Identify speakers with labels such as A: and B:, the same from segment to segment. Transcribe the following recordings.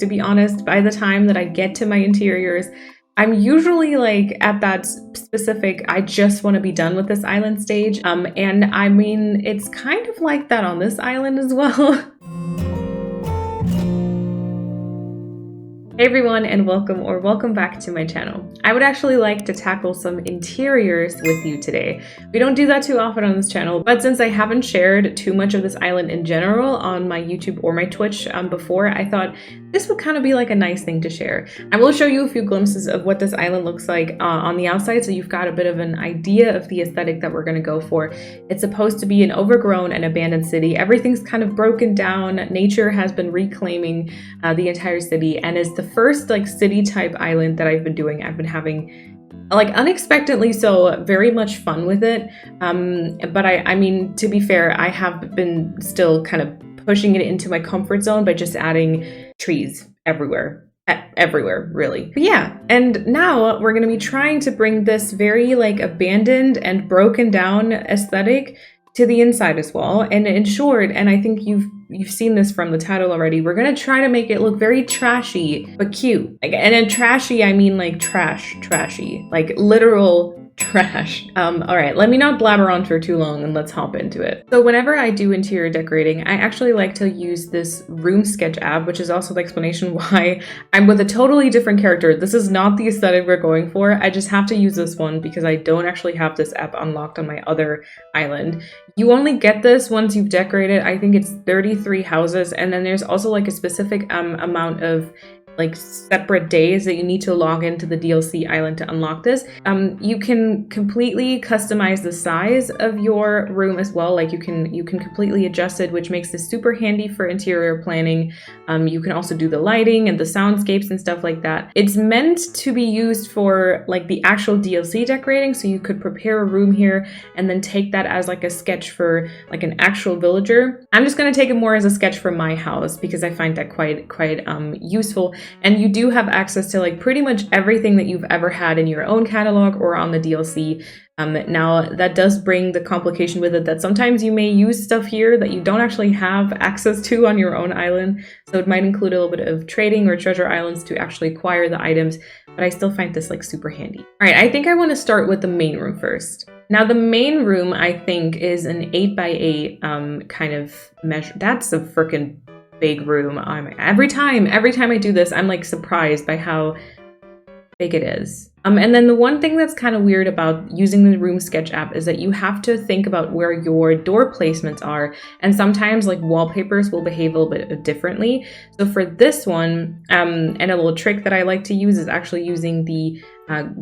A: to be honest. By the time that I get to my interiors, I'm usually like at that specific, I just want to be done with this island stage. And I mean, it's kind of like that on this island as well. Hey everyone, and welcome back to my channel. I would actually like to tackle some interiors with you today. We don't do that too often on this channel, but since I haven't shared too much of this island in general on my YouTube or my Twitch before, I thought this would kind of be like a nice thing to share. I will show you a few glimpses of what this island looks like on the outside, so you've got a bit of an idea of the aesthetic that we're going to go for. It's supposed to be an overgrown and abandoned city. Everything's kind of broken down. Nature has been reclaiming the entire city, and is the first like city type island that I've been doing. I've been having like unexpectedly so very much fun with it. But I mean, to be fair, I have been still kind of pushing it into my comfort zone by just adding trees everywhere really. But yeah, and now we're going to be trying to bring this very like abandoned and broken down aesthetic to the inside as well. And in short, and I think you've seen this from the title already, we're gonna try to make it look very trashy but cute. Like, and in trashy I mean like trashy, like literal trash. All right, let me not blabber on for too long and let's hop into it. So whenever I do interior decorating, I actually like to use this room sketch app, which is also the explanation why I'm with a totally different character. This is not the aesthetic we're going for. I just have to use this one because I don't actually have this app unlocked on my other island. You only get this once you've decorated, I think it's 33 houses, and then there's also like a specific amount of like separate days that you need to log into the DLC island to unlock this. You can completely customize the size of your room as well. Like you can completely adjust it, which makes this super handy for interior planning. You can also do the lighting and the soundscapes and stuff like that. It's meant to be used for like the actual DLC decorating, so you could prepare a room here and then take that as like a sketch for like an actual villager. I'm just going to take it more as a sketch for my house because I find that quite useful. And you do have access to like pretty much everything that you've ever had in your own catalog or on the DLC. Now that does bring the complication with it that sometimes you may use stuff here that you don't actually have access to on your own island. So it might include a little bit of trading or treasure islands to actually acquire the items, but I still find this like super handy. All right, I think I want to start with the main room first. Now the main room I think is an 8x8 kind of measure. That's a freaking big room. Every time I do this, I'm like surprised by how big it is. And then the one thing that's kind of weird about using the room sketch app is that you have to think about where your door placements are, and sometimes like wallpapers will behave a little bit differently. So for this one, and a little trick that I like to use is actually using the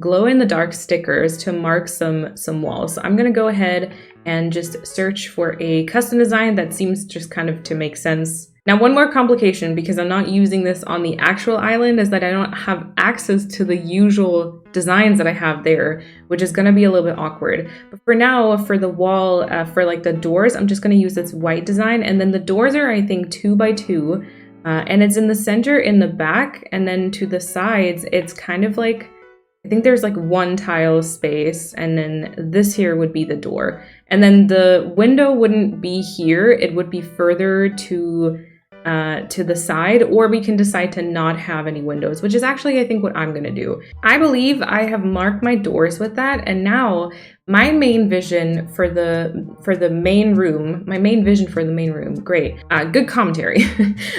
A: glow in the dark stickers to mark some walls. So I'm gonna go ahead and just search for a custom design that seems just kind of to make sense. Now, one more complication, because I'm not using this on the actual island, is that I don't have access to the usual designs that I have there, which is going to be a little bit awkward. But for now, for the wall, for like the doors, I'm just going to use this white design. And then the doors are, I think, 2x2, and it's in the center in the back. And then to the sides, it's kind of like, I think there's like one tile space, and then this here would be the door. And then the window wouldn't be here. It would be further to the side, or we can decide to not have any windows, which is actually, I think, what I'm gonna do. I believe I have marked my doors with that, and now my main vision for the main room, great, good commentary.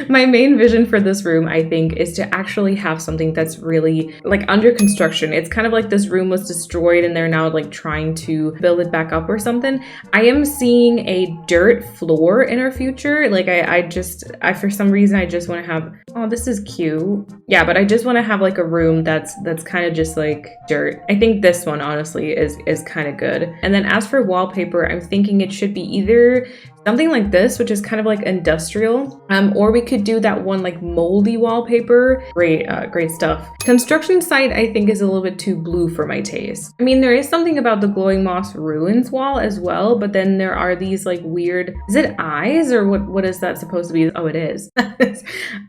A: My main vision for this room, I think, is to actually have something that's really like under construction. It's kind of like this room was destroyed and they're now like trying to build it back up or something. I am seeing a dirt floor in our future. Like I for some reason I just want to have, oh, this is cute. Yeah, but I just want to have like a room that's kind of just like dirt. I think this one honestly is kind of good. And then as for wallpaper, I'm thinking it should be either something like this, which is kind of like industrial, or we could do that one like moldy wallpaper. Great stuff. Construction site, I think, is a little bit too blue for my taste. I mean, there is something about the glowing moss ruins wall as well, but then there are these like weird, is it eyes or what is that supposed to be? Oh, it is.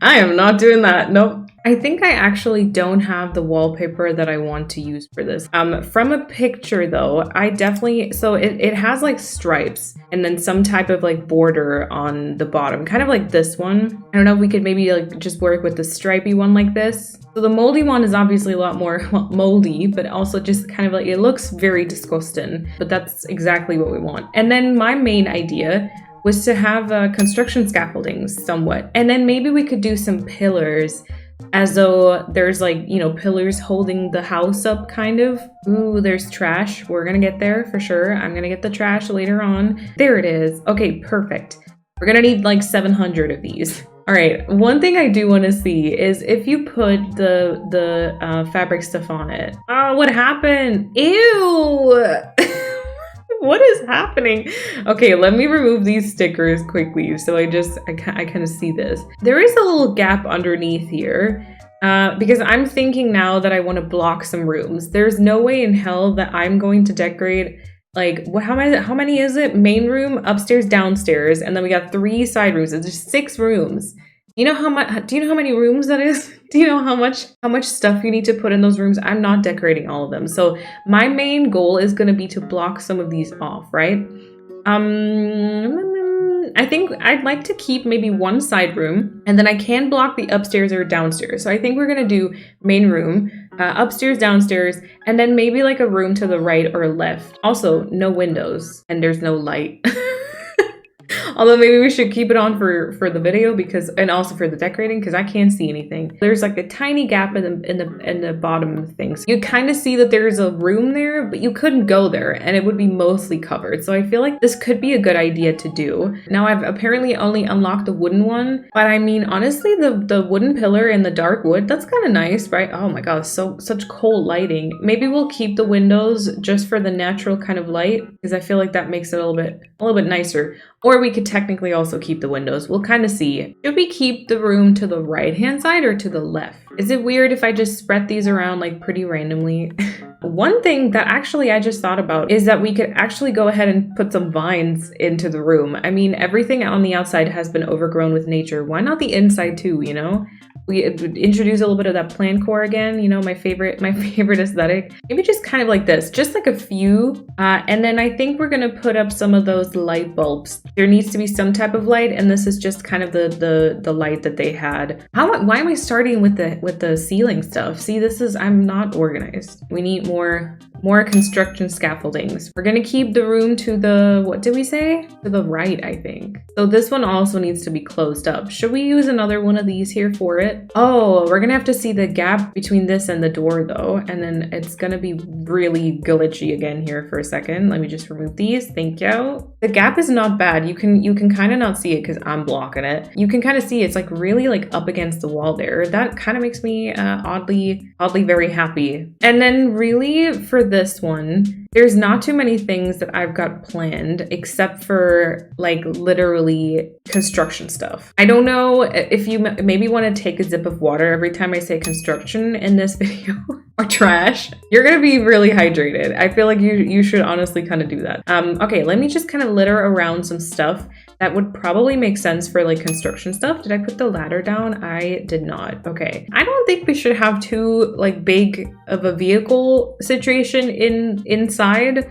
A: I am not doing that. Nope. I think I actually don't have the wallpaper that I want to use for this. From a picture though, I definitely, so it has like stripes and then some type of like border on the bottom, kind of like this one. I don't know if we could maybe like just work with the stripy one like this. So the moldy one is obviously a lot more moldy, but also just kind of like, it looks very disgusting, but that's exactly what we want. And then my main idea was to have construction scaffoldings somewhat. And then maybe we could do some pillars as though there's like, you know, pillars holding the house up kind of. Ooh, there's trash. We're gonna get there for sure. I'm gonna get the trash later on. There it is. Okay, perfect. We're gonna need like 700 of these. All right, one thing I do want to see is if you put the fabric stuff on it. Oh, what happened? Ew! What is happening? Okay, let me remove these stickers quickly so I kind of see this. There is a little gap underneath here because I'm thinking now that I want to block some rooms. There's no way in hell that I'm going to decorate like how many is it? Main room, upstairs, downstairs, and then we got 3 side rooms. There's 6 rooms. You know how much? Do you know how many rooms that is? Do you know how much stuff you need to put in those rooms? I'm not decorating all of them. So my main goal is going to be to block some of these off, right? I think I'd like to keep maybe 1 side room, and then I can block the upstairs or downstairs. So I think we're going to do main room, upstairs, downstairs, and then maybe like a room to the right or left. Also, no windows, and there's no light. Although maybe we should keep it on for the video and also for the decorating because I can't see anything. There's like a tiny gap in the bottom of things. You kind of see that there's a room there, but you couldn't go there and it would be mostly covered. So I feel like this could be a good idea to do. Now I've apparently only unlocked the wooden one, but I mean honestly the wooden pillar in the dark wood, that's kind of nice, right? Oh my god, such cold lighting. Maybe we'll keep the windows just for the natural kind of light because I feel like that makes it a little bit nicer. Or we could technically also keep the windows. We'll kind of see. Should we keep the room to the right-hand side or to the left? Is it weird if I just spread these around like pretty randomly? One thing that actually I just thought about is that we could actually go ahead and put some vines into the room. I mean, everything on the outside has been overgrown with nature. Why not the inside too, you know? We introduce a little bit of that plant core again, you know, my favorite aesthetic. Maybe just kind of like this, just like a few. And then I think we're gonna put up some of those light bulbs. There needs to be some type of light, and this is just kind of the light that they had. Why am I starting with the ceiling stuff? See, I'm not organized. We need more construction scaffoldings. We're gonna keep the room to the, what did we say? To the right, I think. So this one also needs to be closed up. Should we use another one of these here for it? Oh, we're gonna have to see the gap between this and the door though. And then it's gonna be really glitchy again here for a second. Let me just remove these, thank you. The gap is not bad. You can kind of not see it because I'm blocking it. You can kind of see it's like really like up against the wall there. That kind of makes me oddly very happy. And then really for this one, there's not too many things that I've got planned except for like literally construction stuff. I don't know if you maybe want to take a sip of water every time I say construction in this video or trash. You're gonna be really hydrated. I feel like you should honestly kind of do that. Okay, let me just kind of litter around some stuff that would probably make sense for like construction stuff. Did I put the ladder down? I did not. Okay. I don't think we should have too like big of a vehicle situation inside.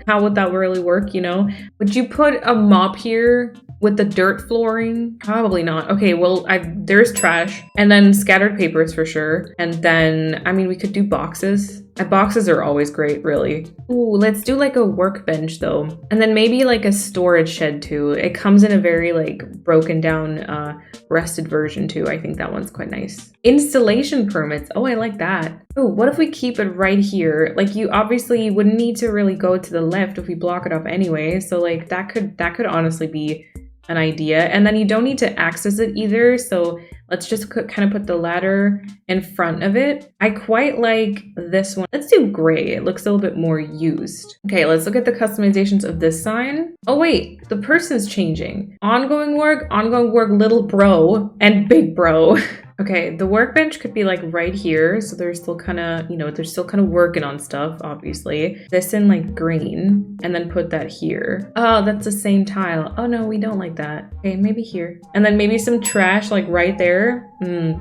A: How would that really work, you know? Would you put a mop here with the dirt flooring? Probably not. Okay, well, there's trash and then scattered papers for sure. And then, I mean, we could do boxes. Boxes are always great, really. Ooh, let's do like a workbench though. And then maybe like a storage shed too. It comes in a very like broken down, rusted version too. I think that one's quite nice. Installation permits. Oh, I like that. Oh, what if we keep it right here? Like you obviously wouldn't need to really go to the left if we block it off anyway. So like that could honestly be an idea. And then you don't need to access it either. So let's just kind of put the ladder in front of it. I quite like this one. Let's do gray. It looks a little bit more used. Okay, let's look at the customizations of this sign. Oh wait, the person's changing. Ongoing work, little bro, and big bro. Okay, the workbench could be like right here. So they're still kind of, you know, they're still kind of working on stuff, obviously. This in like green and then put that here. Oh, that's the same tile. Oh no, we don't like that. Okay, maybe here. And then maybe some trash like right there.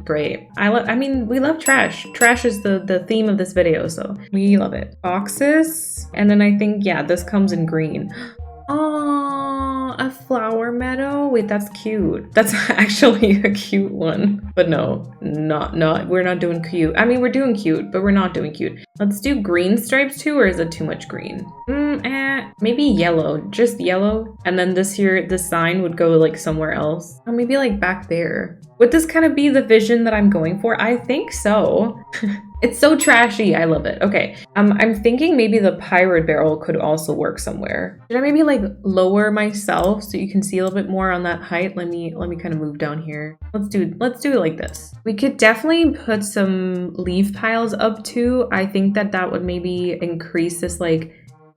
A: Great. I mean, we love trash. Trash is the theme of this video, so we love it. Boxes. And then I think, yeah, this comes in green. Oh, a flower meadow. Wait, that's cute. That's actually a cute one. But no, we're not doing cute. I mean, we're doing cute, but we're not doing cute. Let's do green stripes too, or is it too much green? Maybe yellow, just yellow. And then this here, the sign would go like somewhere else. Oh, maybe like back there. Would this kind of be the vision that I'm going for? I think so. It's so trashy. I love it. Okay. I'm thinking maybe the pirate barrel could also work somewhere. Should I maybe like lower myself so you can see a little bit more on that height? Let me kind of move down here. Let's do it like this. We could definitely put some leaf piles up too. I think that would maybe increase this like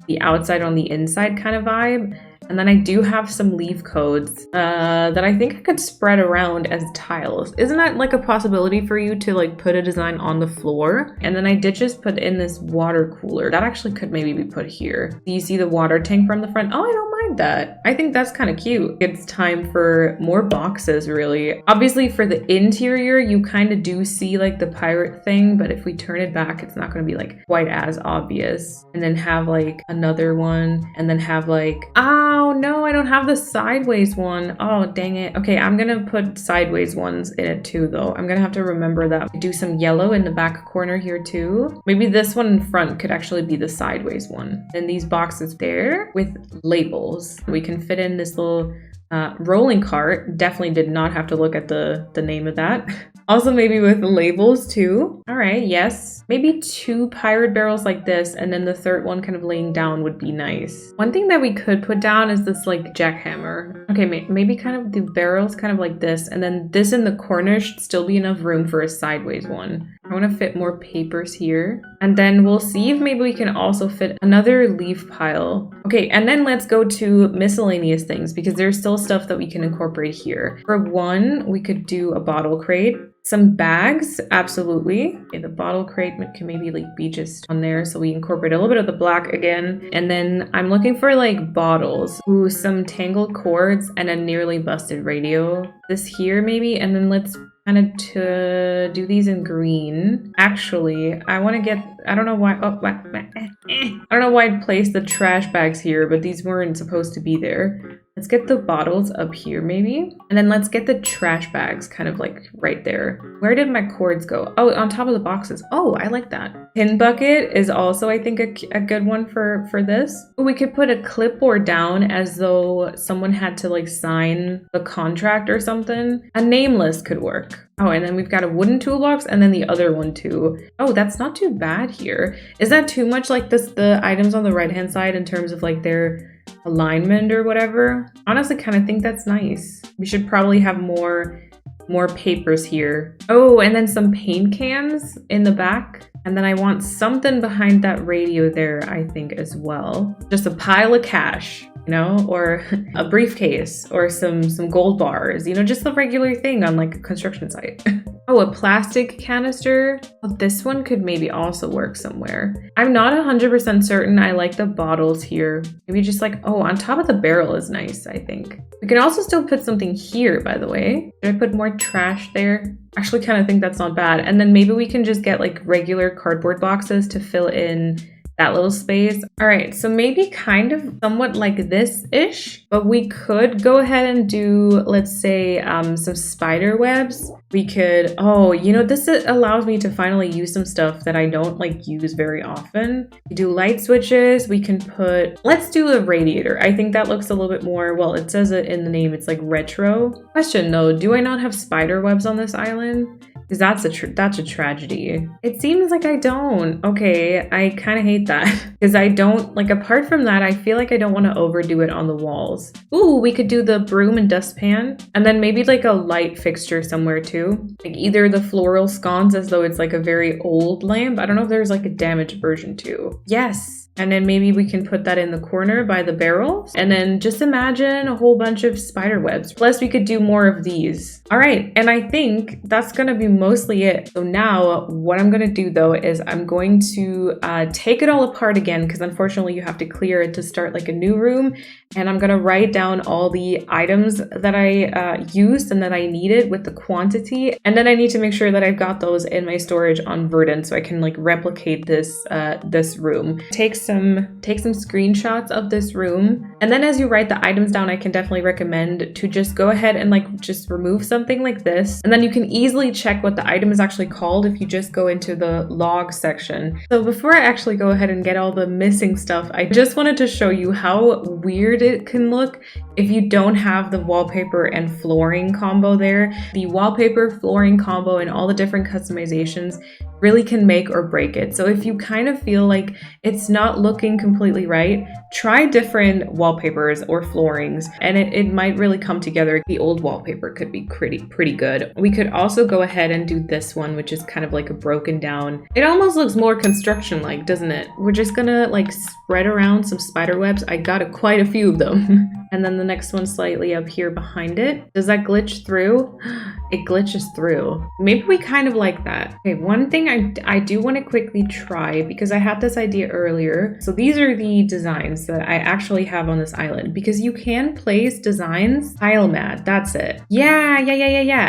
A: the outside on the inside kind of vibe. And then I do have some leaf codes that I think I could spread around as tiles. Isn't that like a possibility for you to like put a design on the floor? And then I did just put in this water cooler. That actually could maybe be put here. Do you see the water tank from the front? Oh, I don't mind that. I think that's kind of cute. It's time for more boxes, really. Obviously for the interior, you kind of do see like the pirate thing, but if we turn it back, it's not going to be like quite as obvious. And then have like another one, and then have like, oh no, I don't have the sideways one. Oh, dang it. Okay, I'm gonna put sideways ones in it too though. I'm gonna have to remember that. Do some yellow in the back corner here too. Maybe this one in front could actually be the sideways one. And these boxes there with labels. We can fit in this little rolling cart. Definitely did not have to look at the name of that. Also maybe with labels too. All right, yes. Maybe 2 pirate barrels like this, and then the third one kind of laying down would be nice. One thing that we could put down is this like jackhammer. Okay, maybe kind of do barrels kind of like this, and then this in the corner should still be enough room for a sideways one. I want to fit more papers here. And then we'll see if maybe we can also fit another leaf pile. Okay, and then let's go to miscellaneous things because there's still stuff that we can incorporate here. For one, we could do a bottle crate. Some bags, absolutely. Okay, the bottle crate can maybe like be just on there, so we incorporate a little bit of the black again. And then I'm looking for like bottles. Ooh, some tangled cords and a nearly busted radio. This here maybe, and then let's kind of do these in green. Actually, I want to get, I don't know why, I don't know why I placed the trash bags here, but these weren't supposed to be there. Let's get the bottles up here maybe. And then let's get the trash bags kind of like right there. Where did my cords go? Oh, on top of the boxes. Oh, I like that. Pin bucket is also, I think, a good one for this. We could put a clipboard down as though someone had to like sign the contract or something. A name list could work. Oh, and then we've got a wooden toolbox and then the other one too. Oh, that's not too bad here. Is that too much like the items on the right-hand side in terms of like their alignment or whatever? Honestly, kind of think that's nice. We should probably have more papers here. Oh, and then some paint cans in the back. And then I want something behind that radio there, I think, as well. Just a pile of cash, you know, or a briefcase or some gold bars, you know, just the regular thing on like a construction site. Oh, a plastic canister. Oh, this one could maybe also work somewhere. I'm not 100% certain. I like the bottles here. Maybe just like, oh, on top of the barrel is nice, I think. We can also still put something here, by the way. Should I put more trash there? Actually, kind of think that's not bad. And then maybe we can just get like regular cardboard boxes to fill in that little space. All right, so maybe kind of somewhat like this-ish, but we could go ahead and do, let's say, some spider webs. We could, oh, you know, this allows me to finally use some stuff that I don't like use very often. We do light switches. We can put, let's do a radiator. I think that looks a little bit more, well, it says it in the name, it's like retro. Question though, do I not have spider webs on this island? Because that's a tragedy. It seems like I don't. Okay, I kind of hate that. Because I don't, like, apart from that, I feel like I don't want to overdo it on the walls. Ooh, we could do the broom and dustpan. And then maybe like a light fixture somewhere too. Like either the floral sconce as though it's like a very old lamp. I don't know if there's like a damaged version too. Yes. And then maybe we can put that in the corner by the barrels. And then just imagine a whole bunch of spider webs. Plus we could do more of these. All right, and I think that's gonna be mostly it. So now what I'm gonna do though is I'm going to take it all apart again, because unfortunately you have to clear it to start like a new room. And I'm gonna write down all the items that I used and that I needed with the quantity. And then I need to make sure that I've got those in my storage on Verdant so I can like replicate this this room. Take some screenshots of this room. And then as you write the items down, I can definitely recommend to just go ahead and like just remove something like this. And then you can easily check what the item is actually called if you just go into the log section. So before I actually go ahead and get all the missing stuff, I just wanted to show you how weird it can look if you don't have the wallpaper and flooring combo there. The wallpaper, flooring combo, and all the different customizations really can make or break it. So if you kind of feel like it's not looking completely right, try different wallpapers or floorings and it might really come together. The old wallpaper could be pretty good. We could also go ahead and do this one, which is kind of like a broken down. It almost looks more construction-like, doesn't it? We're just gonna like spread around some spider webs. I got quite a few of them. And then the next one slightly up here behind it. Does that glitch through? It glitches through. Maybe we kind of like that. Okay, one thing I do want to quickly try, because I had this idea earlier. So these are the designs that I actually have on this island, because you can place designs tile mat. That's it. Yeah.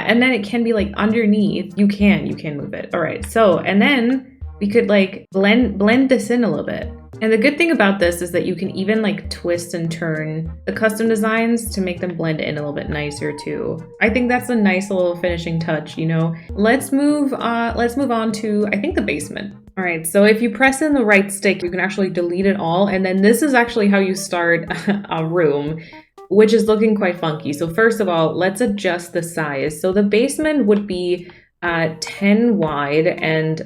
A: And then it can be like underneath. You can move it. All right. So, and then we could like blend this in a little bit. And the good thing about this is that you can even like twist and turn the custom designs to make them blend in a little bit nicer too. I think that's a nice little finishing touch, you know. Let's move on to, I think, the basement. All right, so if you press in the right stick, you can actually delete it all. And then this is actually how you start a room, which is looking quite funky. So first of all, let's adjust the size. So the basement would be 10 wide and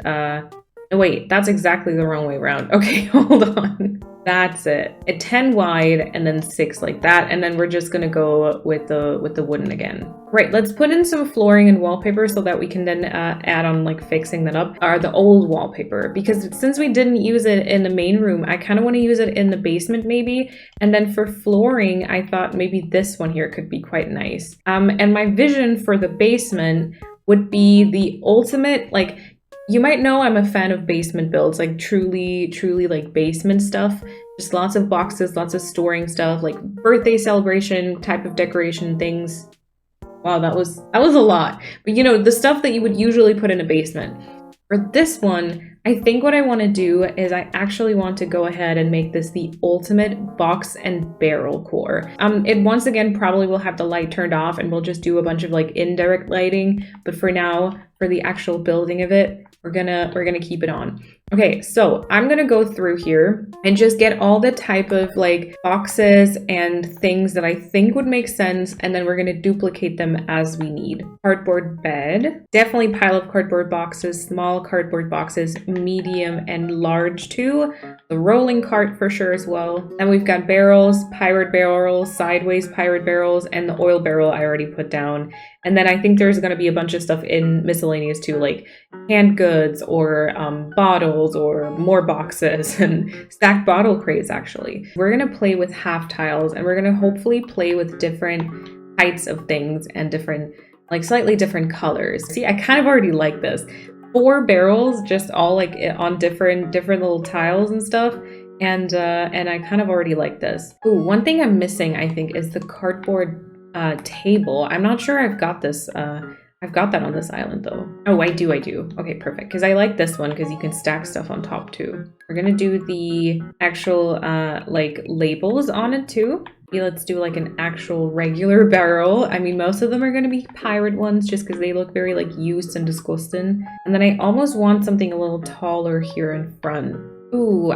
A: oh, wait, that's exactly the wrong way around. Okay, hold on. That's it. A 10 wide and then 6 like that. And then we're just gonna go with the wooden again. Right, let's put in some flooring and wallpaper so that we can then add on like fixing that up. The old wallpaper, because since we didn't use it in the main room, I kind of want to use it in the basement maybe. And then for flooring, I thought maybe this one here could be quite nice. And my vision for the basement would be the ultimate, like, you might know I'm a fan of basement builds, like truly like basement stuff. Just lots of boxes, lots of storing stuff, like birthday celebration type of decoration things. Wow, that was a lot. But you know, the stuff that you would usually put in a basement. For this one, I think what I want to do is I actually want to go ahead and make this the ultimate box and barrel core. It once again probably will have the light turned off and we'll just do a bunch of like indirect lighting. But for now, for the actual building of it, we're gonna keep it on. Okay, so I'm gonna go through here and just get all the type of like boxes and things that I think would make sense, and then we're gonna duplicate them as we need. Cardboard bed, definitely pile of cardboard boxes, small cardboard boxes, medium and large too. The rolling cart for sure as well. And we've got barrels, pirate barrels, sideways pirate barrels, and the oil barrel I already put down. And then I think there's gonna be a bunch of stuff in miscellaneous too, like canned goods or bottles or more boxes and stacked bottle crates actually. We're gonna play with half tiles and we're gonna hopefully play with different heights of things and different, like slightly different colors. See, I kind of already like this. 4 barrels just all like on different little tiles and stuff. And I kind of already like this. Ooh, one thing I'm missing, I think, is the cardboard table. I'm not sure I've got this. I've got that on this island though. Oh, I do. Okay, perfect. Because I like this one because you can stack stuff on top too. We're gonna do the actual like labels on it too. Maybe let's do like an actual regular barrel. I mean, most of them are gonna be pirate ones just because they look very like used and disgusting. And then I almost want something a little taller here in front. Ooh,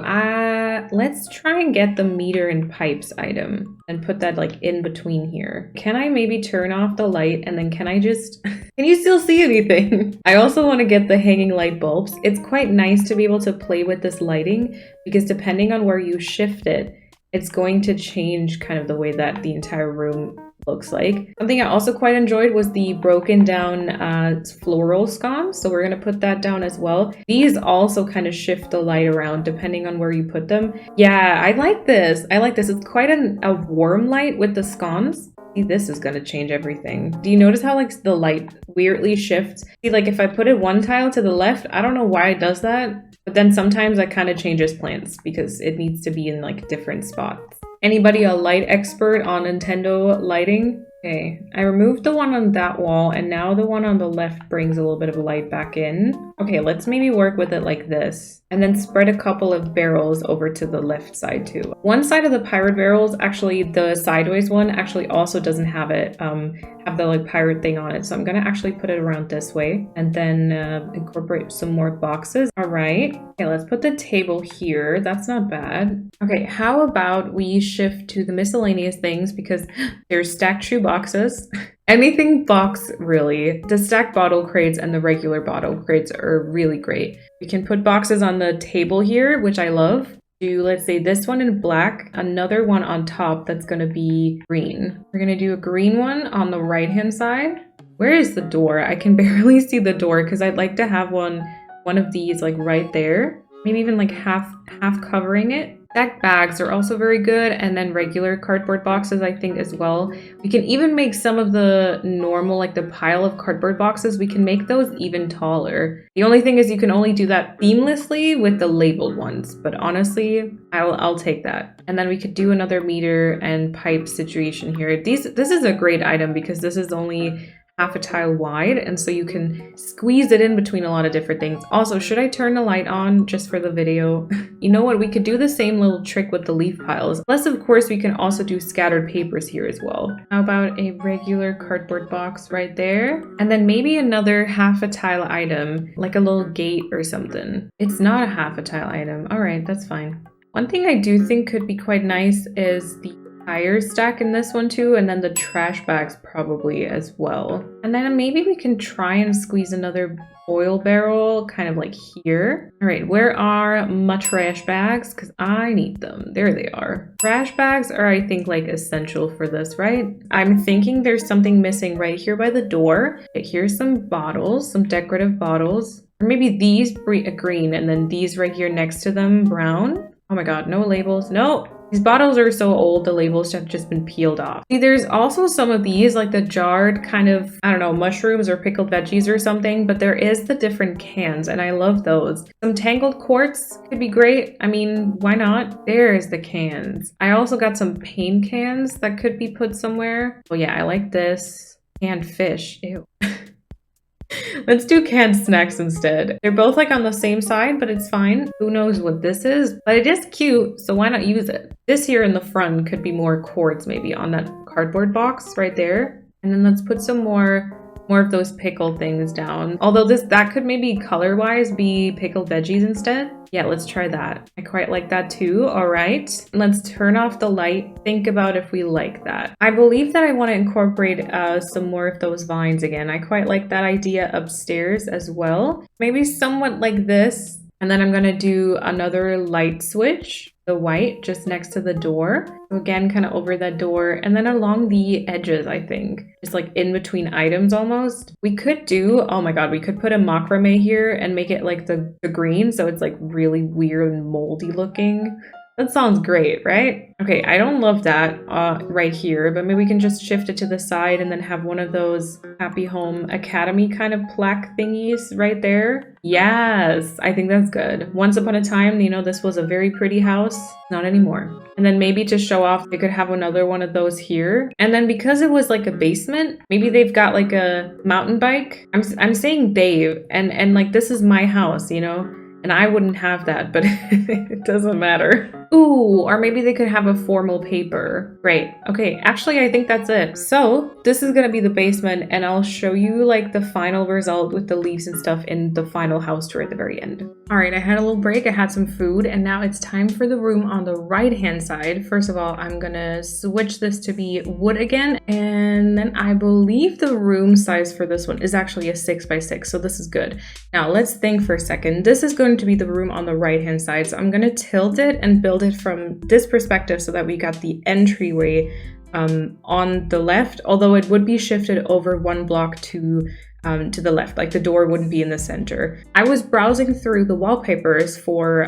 A: let's try and get the meter and pipes item and put that like in between here. Can I maybe turn off the light and then can I just, can you still see anything? I also want to get the hanging light bulbs. It's quite nice to be able to play with this lighting because depending on where you shift it, it's going to change kind of the way that the entire room looks like. Something I also quite enjoyed was the broken down floral sconce. So we're going to put that down as well. These also kind of shift the light around depending on where you put them. Yeah, I like this. I like this. It's quite a warm light with the sconce. See, this is going to change everything. Do you notice how like the light weirdly shifts? See, like if I put it one tile to the left, I don't know why it does that. But then sometimes that kind of changes plants because it needs to be in like different spots. Anybody a light expert on Nintendo lighting? Okay, I removed the one on that wall and now the one on the left brings a little bit of light back in. Okay, let's maybe work with it like this and then spread a couple of barrels over to the left side too. One side of the pirate barrels, actually the sideways one actually also doesn't have it, have the like pirate thing on it. So I'm gonna actually put it around this way and then incorporate some more boxes. All right, okay, let's put the table here. That's not bad. Okay, how about we shift to the miscellaneous things because there's stacked shoe boxes. Anything box, really. The stacked bottle crates and the regular bottle crates are really great. We can put boxes on the table here, which I love. Do, let's say, this one in black, another one on top that's going to be green. We're going to do a green one on the right-hand side. Where is the door? I can barely see the door because I'd like to have one of these like right there. Maybe even like half covering it. Stacked bags are also very good, and then regular cardboard boxes I think as well. We can even make some of the normal, like the pile of cardboard boxes, we can make those even taller. The only thing is you can only do that seamlessly with the labeled ones, but honestly, I'll take that. And then we could do another meter and pipe situation here. This is a great item because this is only half a tile wide, and so you can squeeze it in between a lot of different things. Also, should I turn the light on just for the video? You know what, we could do the same little trick with the leaf piles. Plus, of course, we can also do scattered papers here as well. How about a regular cardboard box right there? And then maybe another half a tile item, like a little gate or something. It's not a half a tile item. All right, that's fine. One thing I do think could be quite nice is the tire stack in this one too, and then the trash bags probably as well. And then maybe we can try and squeeze another oil barrel kind of like here. All right, where are my trash bags? Because I need them. There they are. Trash bags are, I think, like essential for this, right? I'm thinking there's something missing right here by the door. Okay, here's some bottles, some decorative bottles. Or maybe these green and then these right here next to them brown. Oh my god, no labels. No! These bottles are so old, the labels have just been peeled off. See, there's also some of these, like the jarred kind of, I don't know, mushrooms or pickled veggies or something, but there is the different cans, and I love those. Some tangled quartz could be great. I mean, why not? There's the cans. I also got some paint cans that could be put somewhere. Oh yeah, I like this. Canned fish. Ew. Let's do canned snacks instead. They're both like on the same side, but it's fine. Who knows what this is? But it is cute, so why not use it? This here in the front could be more cords maybe on that cardboard box right there. And then let's put some more of those pickle things down. Although that could maybe color-wise be pickled veggies instead. Yeah, let's try that. I quite like that too. All right, let's turn off the light. Think about if we like that. I believe that I want to incorporate some more of those vines again. I quite like that idea upstairs as well. Maybe somewhat like this. And then I'm gonna do another light switch, the white, just next to the door. So again, kind of over that door and then along the edges, I think. Just like in between items almost. We could do, oh my god, we could put a macrame here and make it like the green. So it's like really weird and moldy looking. That sounds great, right? Okay, I don't love that right here, but maybe we can just shift it to the side and then have one of those Happy Home Academy kind of plaque thingies right there. Yes, I think that's good. Once upon a time, you know, this was a very pretty house. Not anymore. And then maybe to show off, they could have another one of those here. And then because it was like a basement, maybe they've got like a mountain bike. I'm saying Dave, and like this is my house, you know? And I wouldn't have that, but it doesn't matter. Ooh, or maybe they could have a formal paper. Great. Okay, actually, I think that's it. So this is gonna be the basement, and I'll show you like the final result with the leaves and stuff in the final house tour at the very end. All right, I had a little break, I had some food, and now it's time for the room on the right-hand side. First of all, I'm gonna switch this to be wood again, and then I believe the room size for this one is actually a 6x6, so this is good. Now let's think for a second. This is going to be the room on the right-hand side, so I'm gonna tilt it and build it from this perspective so that we got the entryway on the left, although it would be shifted over one block to the left, like the door wouldn't be in the center. I was browsing through the wallpapers for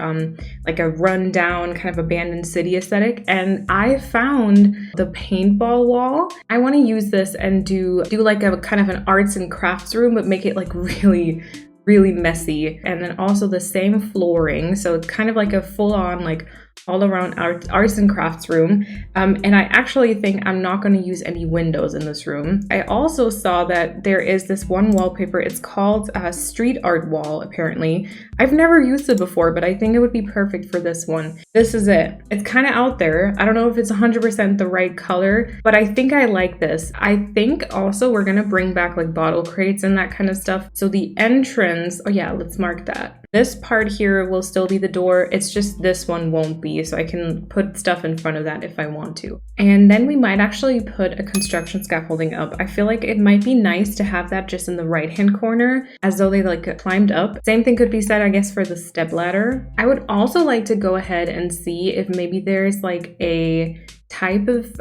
A: like a rundown kind of abandoned city aesthetic, and I found the paintball wall. I want to use this and do like a kind of an arts and crafts room, but make it like really messy. And then also the same flooring, so it's kind of like a full-on like all around arts and crafts room. And I actually think I'm not going to use any windows in this room. I also saw that there is this one wallpaper. It's called street art wall, apparently. I've never used it before, but I think it would be perfect for this one. This is it. It's kind of out there. I don't know if it's 100% the right color, but I think I like this. I think also we're going to bring back like bottle crates and that kind of stuff. So the entrance, oh yeah, let's mark that. This part here will still be the door. It's just this one won't be, so I can put stuff in front of that if I want to. And then we might actually put a construction scaffolding up. I feel like it might be nice to have that just in the right-hand corner, as though they like climbed up. Same thing could be said, I guess, for the step ladder. I would also like to go ahead and see if maybe there's like a type of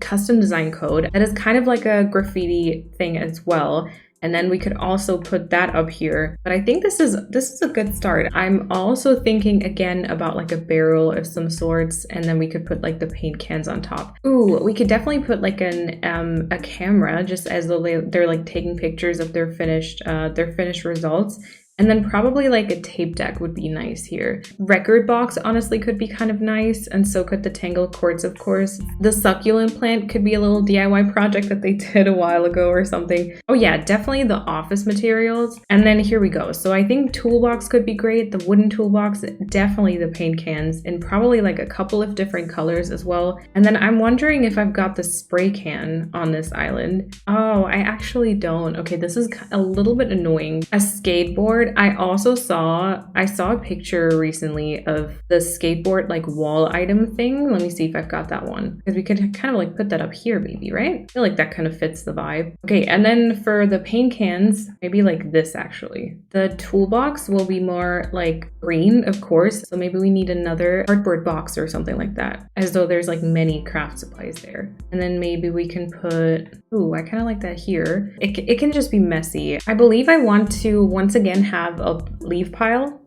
A: custom design code that is kind of like a graffiti thing as well. And then we could also put that up here. But I think this is a good start. I'm also thinking again about like a barrel of some sorts, and then we could put like the paint cans on top. Ooh, we could definitely put like a camera, just as though they're like taking pictures of their finished results. And then probably like a tape deck would be nice here. Record box honestly could be kind of nice, and so could the tangled cords, of course. The succulent plant could be a little DIY project that they did a while ago or something. Oh yeah, definitely the office materials. And then here we go. So I think toolbox could be great. The wooden toolbox, definitely the paint cans, and probably like a couple of different colors as well. And then I'm wondering if I've got the spray can on this island. Oh, I actually don't. Okay, this is a little bit annoying. A skateboard. I also saw a picture recently of the skateboard like wall item thing. Let me see if I've got that one, because we could kind of like put that up here maybe, right? I feel like that kind of fits the vibe. Okay, and then for the paint cans, maybe like this actually. The toolbox will be more like green, of course, so maybe we need another cardboard box or something like that, as though there's like many craft supplies there. And then maybe we can put, ooh, I kind of like that here. It can just be messy. I believe I want to once again have a leaf pile,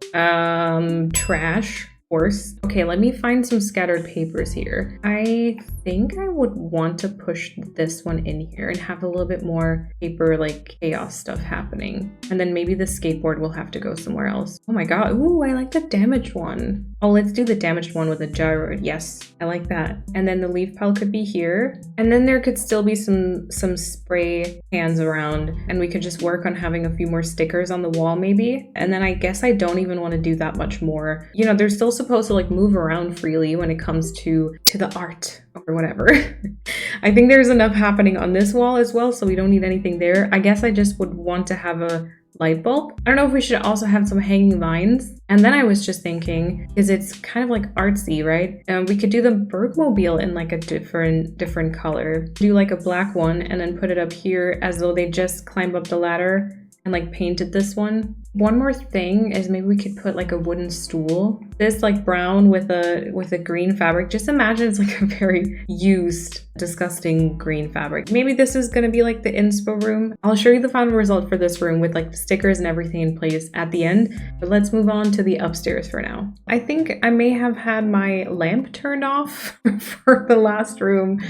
A: trash, of course. Okay, let me find some scattered papers here. I think I would want to push this one in here and have a little bit more paper like chaos stuff happening. And then maybe the skateboard will have to go somewhere else. Oh my god, ooh, I like the damaged one. Oh, let's do the damaged one with a gyro. Yes, I like that. And then the leaf pile could be here. And then there could still be some spray cans around, and we could just work on having a few more stickers on the wall maybe. And then I guess I don't even want to do that much more. You know, they're still supposed to like move around freely when it comes to the art or whatever. I think there's enough happening on this wall as well, so we don't need anything there. I guess I just would want to have a light bulb. I don't know if we should also have some hanging vines. And then I was just thinking, because it's kind of like artsy, right? We could do the Bergmobile in like a different color. Do like a black one and then put it up here as though they just climbed up the ladder and like painted this one. One more thing is maybe we could put like a wooden stool. This like brown with a green fabric. Just imagine it's like a very used, disgusting green fabric. Maybe this is gonna be like the inspo room. I'll show you the final result for this room with like the stickers and everything in place at the end. But let's move on to the upstairs for now. I think I may have had my lamp turned off for the last room.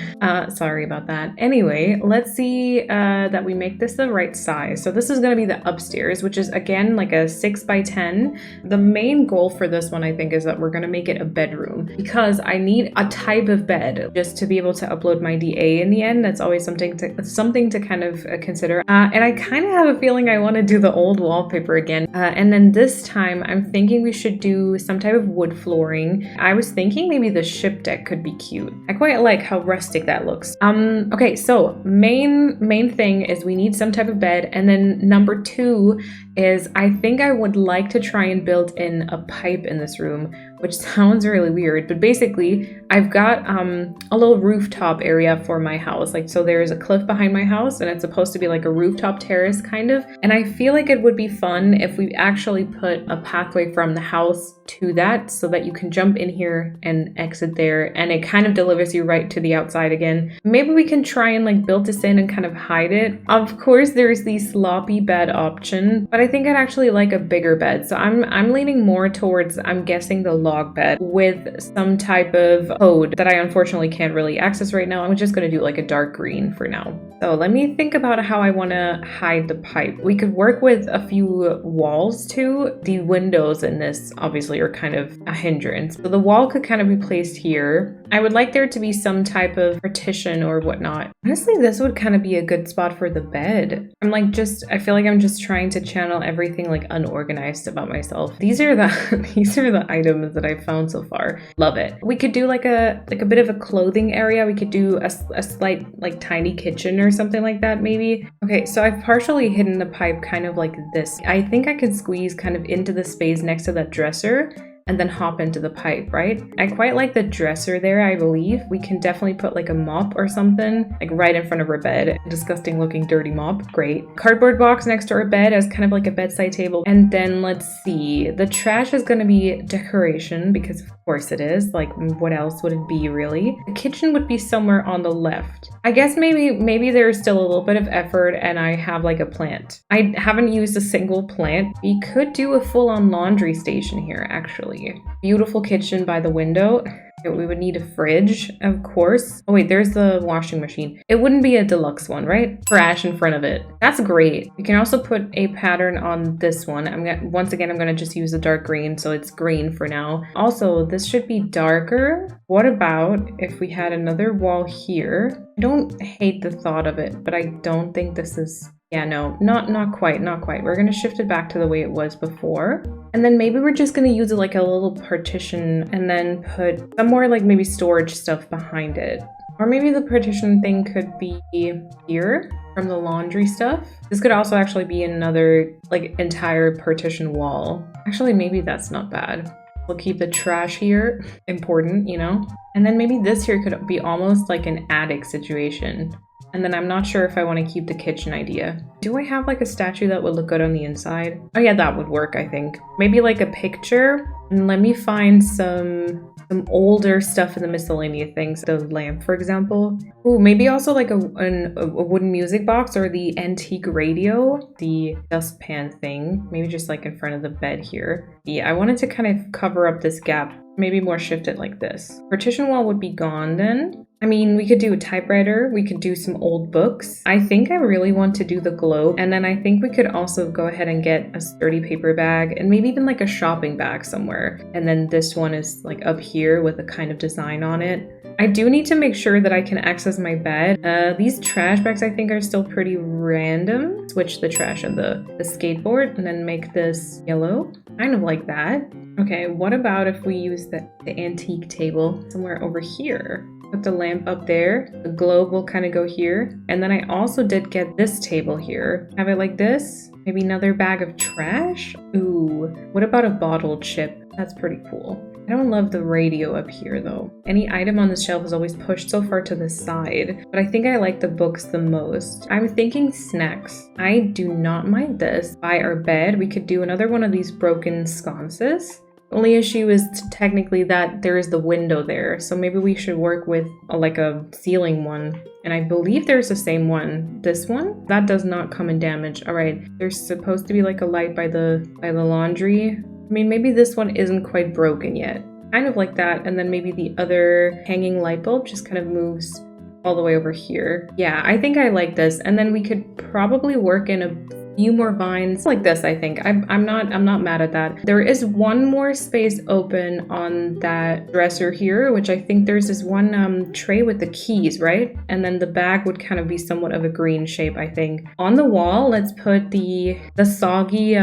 A: Sorry about that. Anyway, let's see that we make this the right size. So this is gonna be the upstairs, which is again like a 6x10. The main goal for this one, I think, is that we're going to make it a bedroom, because I need a type of bed just to be able to upload my DA in the end. That's always something to kind of consider. And I kind of have a feeling I want to do the old wallpaper again. And then this time I'm thinking we should do some type of wood flooring. I was thinking maybe the ship deck could be cute. I quite like how rustic that looks. Okay, so main thing is we need some type of bed, and then number 2 is I think I would like to try and build in a pipe in this room, which sounds really weird, but basically I've got a little rooftop area for my house. Like, so there's a cliff behind my house and it's supposed to be like a rooftop terrace kind of. And I feel like it would be fun if we actually put a pathway from the house to that so that you can jump in here and exit there, and it kind of delivers you right to the outside again. Maybe we can try and like build this in and kind of hide it. Of course, there's the sloppy bed option, but I think I'd actually like a bigger bed. So I'm leaning more towards, I'm guessing, the log bed with some type of code that I unfortunately can't really access right now. I'm just gonna do like a dark green for now. So let me think about how I want to hide the pipe. We could work with a few walls too. The windows in this obviously are kind of a hindrance. So the wall could kind of be placed here. I would like there to be some type of partition or whatnot. Honestly, this would kind of be a good spot for the bed. I feel like I'm just trying to channel everything like unorganized about myself. These are the items that I've found so far. Love it. We could do like a bit of a clothing area. We could do a slight like tiny kitchen or something like that maybe. Okay, so I've partially hidden the pipe kind of like this. I think I could squeeze kind of into the space next to that dresser and then hop into the pipe, right? I quite like the dresser there, I believe. We can definitely put like a mop or something, like right in front of her bed. A disgusting looking dirty mop, great. Cardboard box next to her bed as kind of like a bedside table. And then let's see, the trash is gonna be decoration because of course it is. Like, what else would it be really? The kitchen would be somewhere on the left. I guess maybe there's still a little bit of effort and I have like a plant. I haven't used a single plant. We could do a full-on laundry station here, actually. Beautiful kitchen by the window. We would need a fridge, of course. Oh wait, there's the washing machine. It wouldn't be a deluxe one, right? Trash in front of it. That's great. We can also put a pattern on this one. Once again, I'm gonna just use a dark green, so it's green for now. Also, this should be darker. What about if we had another wall here? I don't hate the thought of it, but I don't think this is... Yeah, no, not quite. We're gonna shift it back to the way it was before. And then maybe we're just gonna use it like a little partition and then put some more like maybe storage stuff behind it. Or maybe the partition thing could be here from the laundry stuff. This could also actually be another like entire partition wall. Actually, maybe that's not bad. We'll keep the trash here, important, you know? And then maybe this here could be almost like an attic situation. And then I'm not sure if I want to keep the kitchen idea. Do I have like a statue that would look good on the inside? Oh yeah, that would work, I think. Maybe like a picture. And let me find some older stuff in the miscellaneous things. The lamp, for example. Ooh, maybe also like a wooden music box or the antique radio. The dustpan thing. Maybe just like in front of the bed here. Yeah, I wanted to kind of cover up this gap. Maybe more shift it like this. Partition wall would be gone then. I mean, we could do a typewriter, we could do some old books. I think I really want to do the globe, and then I think we could also go ahead and get a sturdy paper bag and maybe even like a shopping bag somewhere. And then this one is like up here with a kind of design on it. I do need to make sure that I can access my bed. These trash bags I think are still pretty random. Switch the trash of the skateboard and then make this yellow. Kind of like that. Okay, what about if we use the antique table somewhere over here? Put the lamp up there. The globe will kind of go here. And then I also did get this table here. Have it like this. Maybe another bag of trash. Ooh, what about a bottle chip? That's pretty cool. I don't love the radio up here though. Any item on the shelf is always pushed so far to the side, but I think I like the books the most. I'm thinking snacks. I do not mind this. By our bed, we could do another one of these broken sconces. Only issue is technically that there is the window there, so maybe we should work with like a ceiling one. And I believe there's the same one. This one? That does not come in damage. All right, there's supposed to be like a light by the laundry. I mean, maybe this one isn't quite broken yet. Kind of like that, and then maybe the other hanging light bulb just kind of moves all the way over here. Yeah, I think I like this, and then we could probably work in a few more vines like this. I think I'm not mad at that. There is one more space open on that dresser here, which I think there's this one tray with the keys, right? And then the bag would kind of be somewhat of a green shape, I think. On the wall, let's put the soggy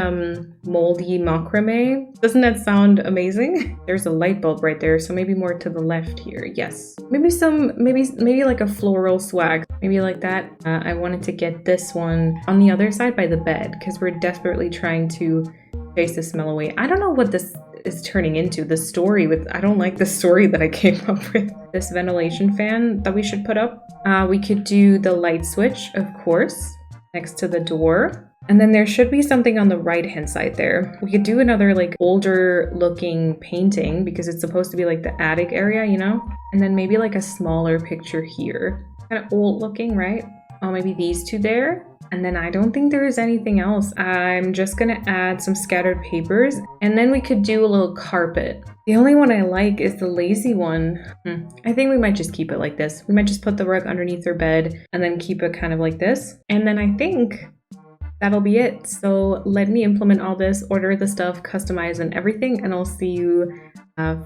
A: moldy macrame. Doesn't that sound amazing? There's a light bulb right there, so maybe more to the left here. Yes, maybe like a floral swag, maybe like that. I wanted to get this one on the other side by the bed because we're desperately trying to chase the smell away. I don't know what this is turning into, the story with, I don't like the story that I came up with. This ventilation fan that we should put up. We could do the light switch, of course, next to the door. And then there should be something on the right hand side there. We could do another like older looking painting because it's supposed to be like the attic area, you know? And then maybe like a smaller picture here. Kind of old looking, right? Oh, maybe these two there. And then I don't think there is anything else. I'm just gonna add some scattered papers and then we could do a little carpet. The only one I like is the lazy one. I think we might just keep it like this. We might just put the rug underneath their bed and then keep it kind of like this. And then I think that'll be it. So let me implement all this, order the stuff, customize and everything, and I'll see you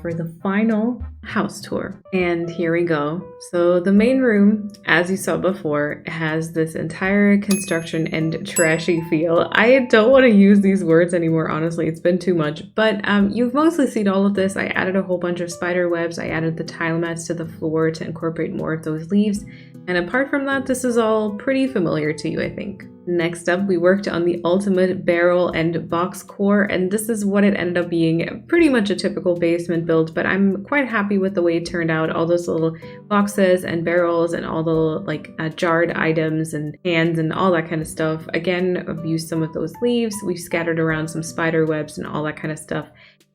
A: for the final house tour. And here we go. So the main room, as you saw before, has this entire construction and trashy feel. I don't want to use these words anymore, honestly, it's been too much, but you've mostly seen all of this. I added a whole bunch of spider webs. I added the tile mats to the floor to incorporate more of those leaves. And apart from that, this is all pretty familiar to you, I think. Next up, we worked on the ultimate barrel and box core, and this is what it ended up being. Pretty much a typical basement build, but I'm quite happy with the way it turned out. All those little boxes and barrels and all the like jarred items and hands and all that kind of stuff. Again, I've used some of those leaves. We've scattered around some spider webs and all that kind of stuff.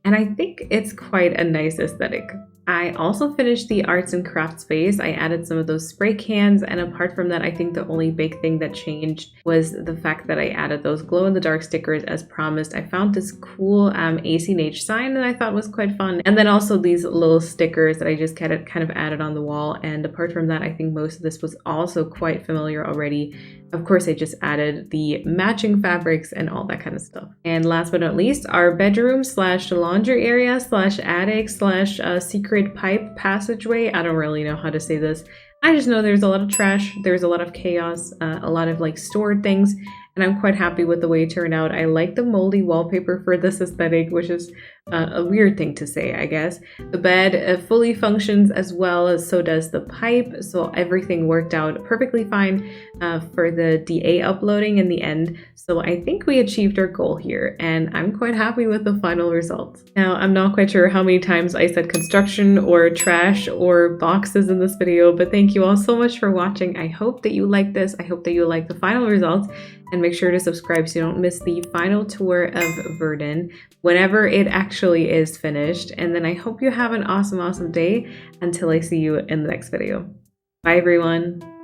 A: And I think it's quite a nice aesthetic. I also finished the arts and crafts space. I added some of those spray cans, and apart from that, I think the only big thing that changed was the fact that I added those glow-in-the-dark stickers as promised. I found this cool ACNH sign that I thought was quite fun, and then also these little stickers that I just kind of added on the wall. And apart from that, I think most of this was also quite familiar already. Of course, I just added the matching fabrics and all that kind of stuff. And last but not least, our bedroom slash laundry area slash attic slash secret pipe passageway. I don't really know how to say this. I just know there's a lot of trash, there's a lot of chaos, a lot of like stored things, and I'm quite happy with the way it turned out. I like the moldy wallpaper for this aesthetic, which is a weird thing to say, I guess. The bed fully functions as well, as so does the pipe, so everything worked out perfectly fine for the DA uploading in the end. So I think we achieved our goal here, and I'm quite happy with the final result. Now, I'm not quite sure how many times I said construction or trash or boxes in this video, but thank you all so much for watching. I hope that you like this. I hope that you like the final results, and make sure to subscribe so you don't miss the final tour of Verdun whenever it actually is finished. And then I hope you have an awesome day until I see you in the next video. Bye everyone.